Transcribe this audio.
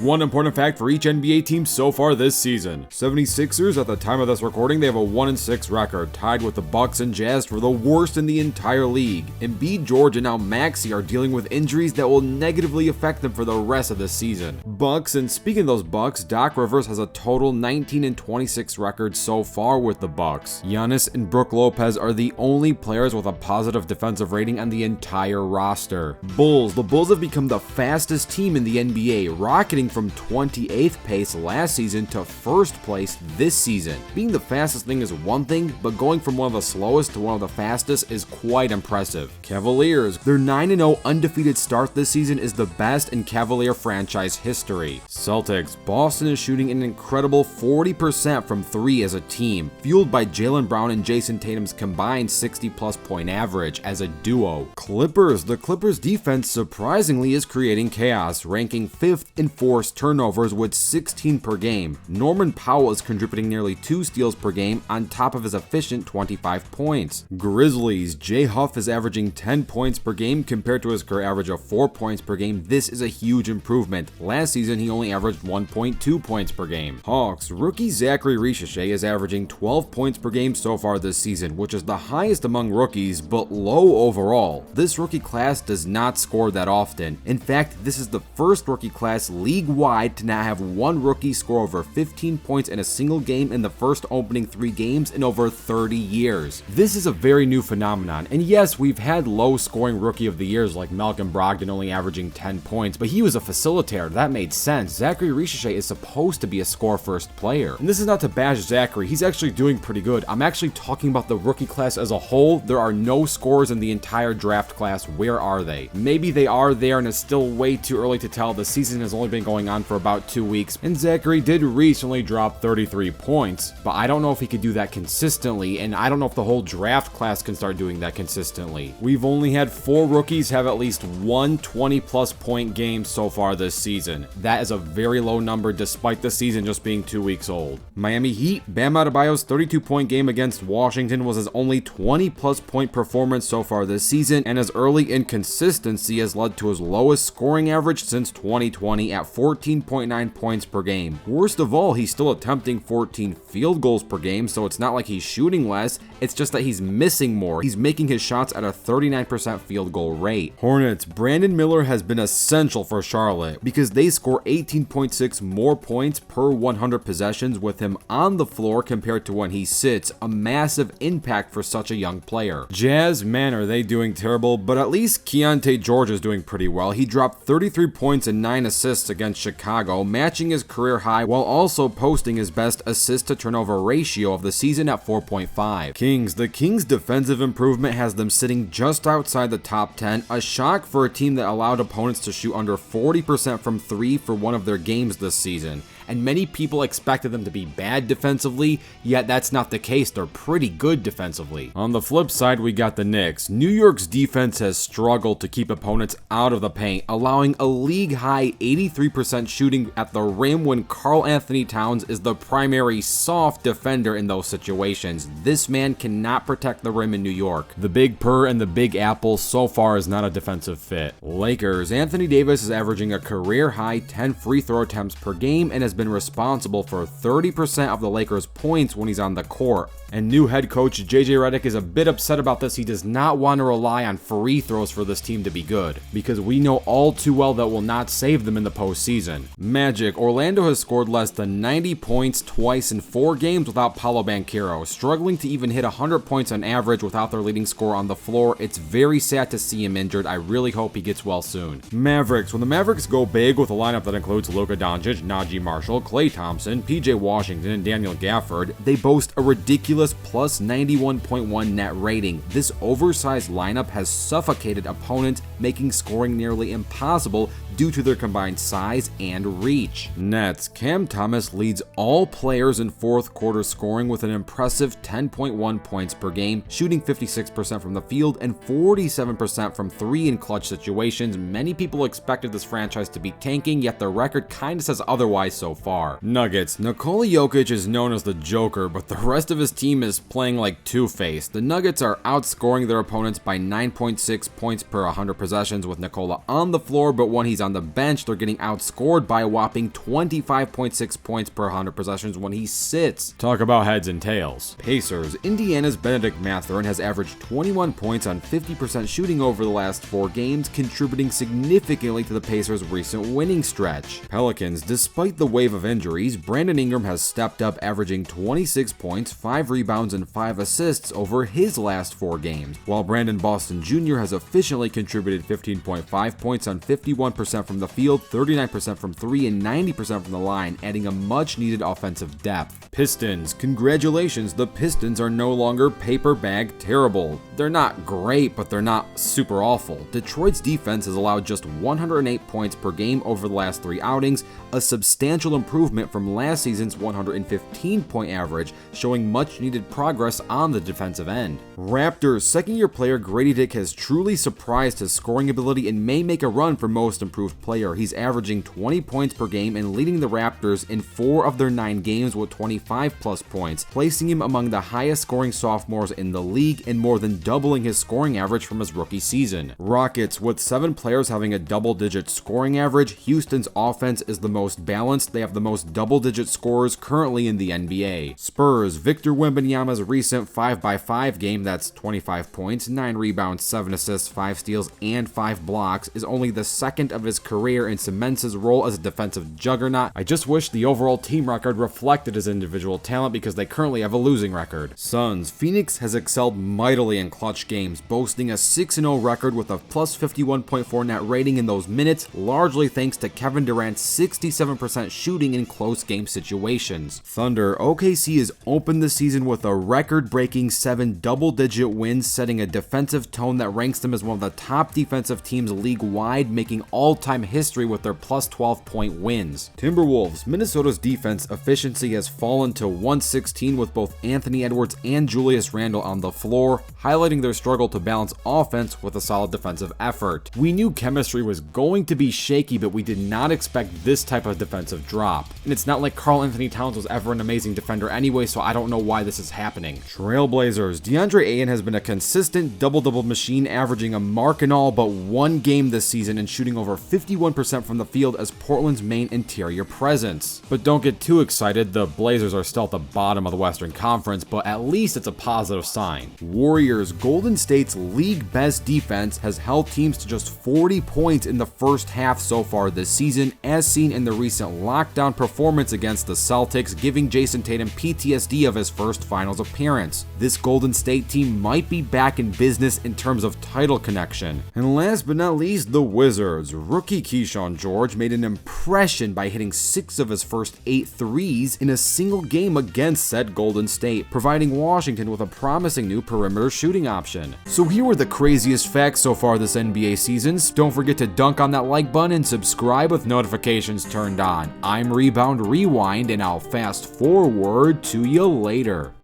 One important fact for each NBA team so far this season. 76ers, at the time of this recording, they have a 1-6 record, tied with the Bucks and Jazz for the worst in the entire league. Embiid, George, and now Maxey are dealing with injuries that will negatively affect them for the rest of the season. Bucks, and speaking of those Bucks, Doc Rivers has a total 19-26 record so far with the Bucks. Giannis and Brook Lopez are the only players with a positive defensive rating on the entire roster. Bulls, the Bulls have become the fastest team in the NBA, rocketing from 28th pace last season to first place this season. Being the fastest thing is one thing, but going from one of the slowest to one of the fastest is quite impressive. Cavaliers, their 9-0 undefeated start this season is the best in Cavalier franchise history. Celtics, Boston is shooting an incredible 40% from 3 as a team, fueled by Jaylen Brown and Jason Tatum's combined 60-plus point average as a duo. Clippers, the Clippers defense surprisingly is creating chaos, ranking 5th in forced turnovers with 16 per game. Norman Powell is contributing nearly 2 steals per game on top of his efficient 25 points. Grizzlies, Jay Huff is averaging 10 points per game compared to his career average of 4 points per game. This is a huge improvement. Last season, he only averaged 1.2 points per game. Hawks, rookie Zachary Ricochet is averaging 12 points per game so far this season, which is the highest among rookies, but low overall. This rookie class does not score that often. In fact, this is the first rookie class league-wide to not have one rookie score over 15 points in a single game in the first opening 3 games in over 30 years. This is a very new phenomenon, and yes, we've had low-scoring rookie of the years like Malcolm Brogdon only averaging 10 points, but he was a facilitator. That made sense. Zachary Ricochet is supposed to be a score-first player. And this is not to bash Zachary, he's actually doing pretty good. I'm actually talking about the rookie class as a whole. There are no scores in the entire draft class. Where are they? Maybe they are there and it's still way too early to tell. The season has only been going on for about 2 weeks, and Zachary did recently drop 33 points, but I don't know if he could do that consistently, and I don't know if the whole draft class can start doing that consistently. We've only had 4 rookies have at least one 20-plus point game so far this season. That is a very low number despite the season just being 2 weeks old. Miami Heat, Bam Adebayo's 32-point game against Washington was his only 20-plus point performance so far this season, and his early inconsistency has led to his lowest scoring average since 2020 at 14.9 points per game. Worst of all, he's still attempting 14 field goals per game, so it's not like he's shooting less, it's just that he's missing more. He's making his shots at a 39% field goal rate. Hornets, Brandon Miller has been essential for Charlotte because they score 18.6 more points per 100 possessions with him on the floor compared to when he sits, a massive impact for such a young player. Jazz, man, are they doing terrible, but at least Keontae George is doing pretty well. He dropped 33 points and 9 assists against Chicago, matching his career high while also posting his best assist to turnover ratio of the season at 4.5. Kings, the Kings' defensive improvement has them sitting just outside the top 10, a shock for a team that allowed opponents to shoot under 40% from 3 for one of their games this season. And many people expected them to be bad defensively, yet that's not the case. They're pretty good defensively. On the flip side, we got the Knicks. New York's defense has struggled to keep opponents out of the paint, allowing a league-high 83% shooting at the rim when Karl Anthony Towns is the primary soft defender in those situations. This man cannot protect the rim in New York. The Big Purr and the Big Apple so far is not a defensive fit. Lakers, Anthony Davis is averaging a career-high 10 free throw attempts per game and has been responsible for 30% of the Lakers' points when he's on the court. And new head coach JJ Redick is a bit upset about this. He does not want to rely on free throws for this team to be good, because we know all too well that will not save them in the postseason. Magic, Orlando has scored less than 90 points twice in 4 games without Paolo Banchero, struggling to even hit 100 points on average without their leading scorer on the floor. It's very sad to see him injured. I really hope he gets well soon. Mavericks, when the Mavericks go big with a lineup that includes Luka Doncic, Najee Marshall, Klay Thompson, PJ Washington, and Daniel Gafford, they boast a ridiculous plus 91.1 net rating. This oversized lineup has suffocated opponents, making scoring nearly impossible due to their combined size and reach. Nets, Cam Thomas leads all players in fourth quarter scoring with an impressive 10.1 points per game, shooting 56% from the field and 47% from 3 in clutch situations. Many people expected this franchise to be tanking, yet the record kinda says otherwise so far. Nuggets. Nikola Jokic is known as the Joker, but the rest of his team is playing like Two-Face. The Nuggets are outscoring their opponents by 9.6 points per 100 possessions with Nikola on the floor, but when he's on the bench, they're getting outscored by a whopping 25.6 points per 100 possessions when he sits. Talk about heads and tails. Pacers. Indiana's Benedict Mathurin has averaged 21 points on 50% shooting over the last 4 games, contributing significantly to the Pacers' recent winning stretch. Pelicans. Despite the wave of injuries, Brandon Ingram has stepped up, averaging 26 points, 5 rebounds, and 5 assists over his last 4 games, while Brandon Boston Jr. has efficiently contributed 15.5 points on 51% from the field, 39% from 3, and 90% from the line, adding a much-needed offensive depth. Pistons. Congratulations, the Pistons are no longer paper bag terrible. They're not great, but they're not super awful. Detroit's defense has allowed just 108 points per game over the last 3 outings, a substantial improvement from last season's 115-point average, showing much-needed progress on the defensive end. Raptors. Second-year player Grady Dick has truly surprised his scoring ability and may make a run for most improved player. He's averaging 20 points per game and leading the Raptors in 4 of their 9 games with 25-plus points, placing him among the highest-scoring sophomores in the league and more than doubling his scoring average from his rookie season. Rockets. With 7 players having a double-digit scoring average, Houston's offense is the most balanced. They have the most double-digit scorers currently in the NBA. Spurs. Victor Wembanyama's recent 5x5 game, that's 25 points, 9 rebounds, 7 assists, 5 steals, and 5 blocks, is only the second of his career and cements his role as a defensive juggernaut. I just wish the overall team record reflected his individual talent because they currently have a losing record. Suns. Phoenix has excelled mightily in clutch games, boasting a 6-0 record with a plus 51.4 net rating in those minutes, largely thanks to Kevin Durant's 67% shooting in close game situations. Thunder. OKC has opened the season with a record-breaking 7 double-digit wins, setting a defensive tone that ranks them as one of the top defensive teams league-wide, making all-time history with their plus 12-point wins. Timberwolves. Minnesota's defense efficiency has fallen to 116 with both Anthony Edwards and Julius Randle on the floor, highlighting their struggle to balance offense with a solid defensive effort. We knew chemistry was going to be shaky, but we did not expect this type of defensive drop. And it's not like Karl Anthony Towns was ever an amazing defender anyway, so I don't know why this is happening. Trailblazers. DeAndre Ayton has been a consistent double-double machine, averaging a mark in all but 1 game this season and shooting over 51% from the field as Portland's main interior presence. But don't get too excited, the Blazers are still at the bottom of the Western Conference, but at least it's a positive sign. Warriors. Golden State's league best defense has held teams to just 40 points in the first half so far this season, as seen in the recent lockdown performance against the Celtics, giving Jason Tatum PTSD of his first finals appearance. This Golden State team might be back in business in terms of title connection. And last but not least, the Wizards. Rookie Keyshawn George made an impression by hitting 6 of his first 8 threes in a single game against said Golden State, providing Washington with a promising new perimeter shooting option. So here were the craziest facts so far this NBA season. Don't forget to dunk on that like button and subscribe with notifications turned on. I'm Rebound Rewind, and I'll fast forward to you later.